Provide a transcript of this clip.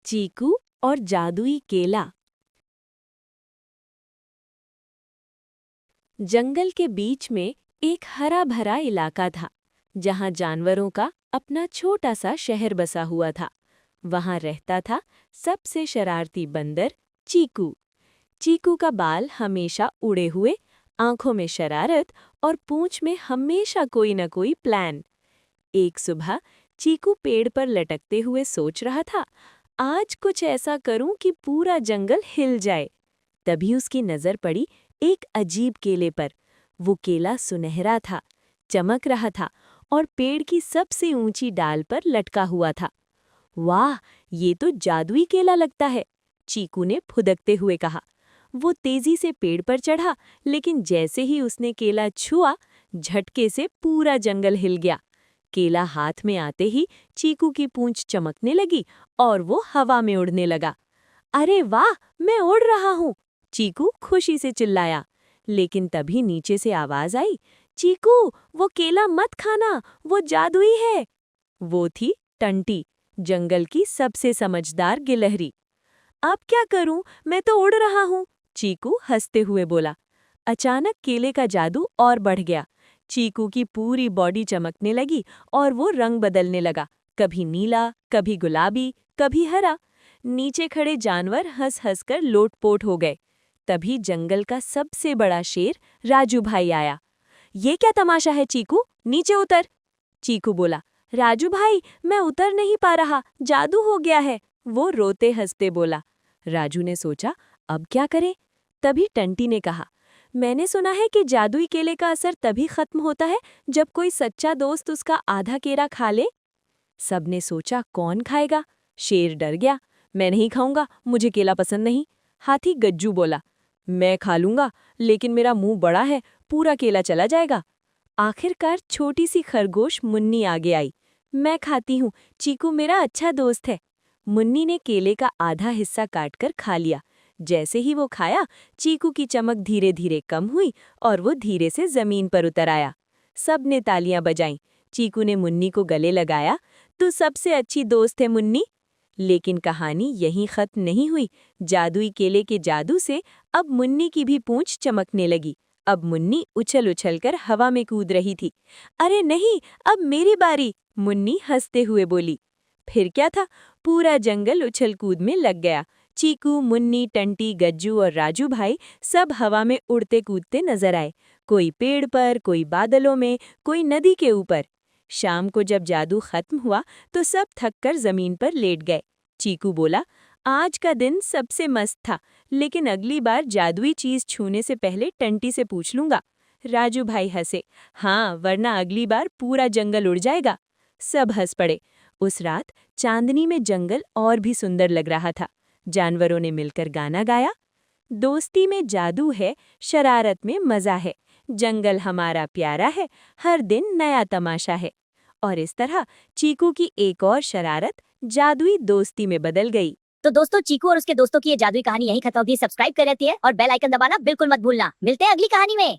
चीकू और जादुई केला। जंगल के बीच में एक हरा भरा इलाका था, जहां जानवरों का अपना छोटा सा शहर बसा हुआ था। वहां रहता था सबसे शरारती बंदर चीकू। चीकू का बाल हमेशा उड़े हुए, आंखों में शरारत और पूंछ में हमेशा कोई न कोई प्लान। एक सुबह चीकू पेड़ पर लटकते हुए सोच रहा था, आज कुछ ऐसा करूं कि पूरा जंगल हिल जाए। तभी उसकी नजर पड़ी एक अजीब केले पर। वो केला सुनहरा था, चमक रहा था और पेड़ की सबसे ऊंची डाल पर लटका हुआ था। वाह, ये तो जादुई केला लगता है, चीकू ने फुदकते हुए कहा। वो तेजी से पेड़ पर चढ़ा, लेकिन जैसे ही उसने केला छुआ, झटके से पूरा जंगल हिल गया। केला हाथ में आते ही चीकू की पूंछ चमकने लगी और वो हवा में उड़ने लगा। अरे वाह, मैं उड़ रहा हूँ, चीकू खुशी से चिल्लाया। लेकिन तभी नीचे से आवाज आई, चीकू, वो केला मत खाना, वो जादुई है। वो थी टंटी, जंगल की सबसे समझदार गिलहरी। अब क्या करूं, मैं तो उड़ रहा हूँ, चीकू हंसते हुए बोला। अचानक केले का जादू और बढ़ गया। चीकू की पूरी बॉडी चमकने लगी और वो रंग बदलने लगा, कभी नीला, कभी गुलाबी, कभी हरा। नीचे खड़े जानवर हंस हंस कर लोटपोट हो गए। तभी जंगल का सबसे बड़ा शेर राजू भाई आया। ये क्या तमाशा है चीकू, नीचे उतर, चीकू बोला। राजू भाई, मैं उतर नहीं पा रहा, जादू हो गया है, वो रोते हंसते बोला। राजू ने सोचा, अब क्या करे। तभी टंटी ने कहा, मैंने सुना है कि जादुई केले का असर तभी खत्म होता है जब कोई सच्चा दोस्त उसका आधा केला खा ले। सबने सोचा, कौन खाएगा। शेर डर गया, मैं नहीं खाऊंगा, मुझे केला पसंद नहीं। हाथी गज्जू बोला, मैं खा लूंगा, लेकिन मेरा मुंह बड़ा है, पूरा केला चला जाएगा। आखिरकार छोटी सी खरगोश मुन्नी आगे आई। मैं खाती हूँ, चीकू मेरा अच्छा दोस्त है। मुन्नी ने केले का आधा हिस्सा काटकर खा लिया। जैसे ही वो खाया, चीकू की चमक धीरे धीरे कम हुई और वो धीरे से जमीन पर उतर आया। सबने तालियां बजाईं। चीकू ने मुन्नी को गले लगाया, तू सबसे अच्छी दोस्त है मुन्नी। लेकिन कहानी यहीं खत्म नहीं हुई। जादुई केले के जादू से अब मुन्नी की भी पूंछ चमकने लगी। अब मुन्नी उछल उछल कर हवा में कूद रही थी। अरे नहीं, अब मेरी बारी, मुन्नी हंसते हुए बोली। फिर क्या था, पूरा जंगल उछल कूद में लग गया। चीकू, मुन्नी, टंटी, गज्जू और राजू भाई सब हवा में उड़ते कूदते नजर आए। कोई पेड़ पर, कोई बादलों में, कोई नदी के ऊपर। शाम को जब जादू खत्म हुआ तो सब थककर जमीन पर लेट गए। चीकू बोला, आज का दिन सबसे मस्त था, लेकिन अगली बार जादुई चीज छूने से पहले टंटी से पूछ लूंगा। राजू भाई हंसे, हाँ, वरना अगली बार पूरा जंगल उड़ जाएगा। सब हंस पड़े। उस रात चांदनी में जंगल और भी सुंदर लग रहा था। जानवरों ने मिलकर गाना गाया, दोस्ती में जादू है, शरारत में मजा है, जंगल हमारा प्यारा है, हर दिन नया तमाशा है। और इस तरह चीकू की एक और शरारत जादुई दोस्ती में बदल गई। तो दोस्तों, चीकू और उसके दोस्तों की ये जादुई कहानी यहीं खत्म होगी। सब्सक्राइब कर लेती है और बेल आइकन दबाना बिल्कुल मत भूलना। मिलते हैं अगली कहानी में।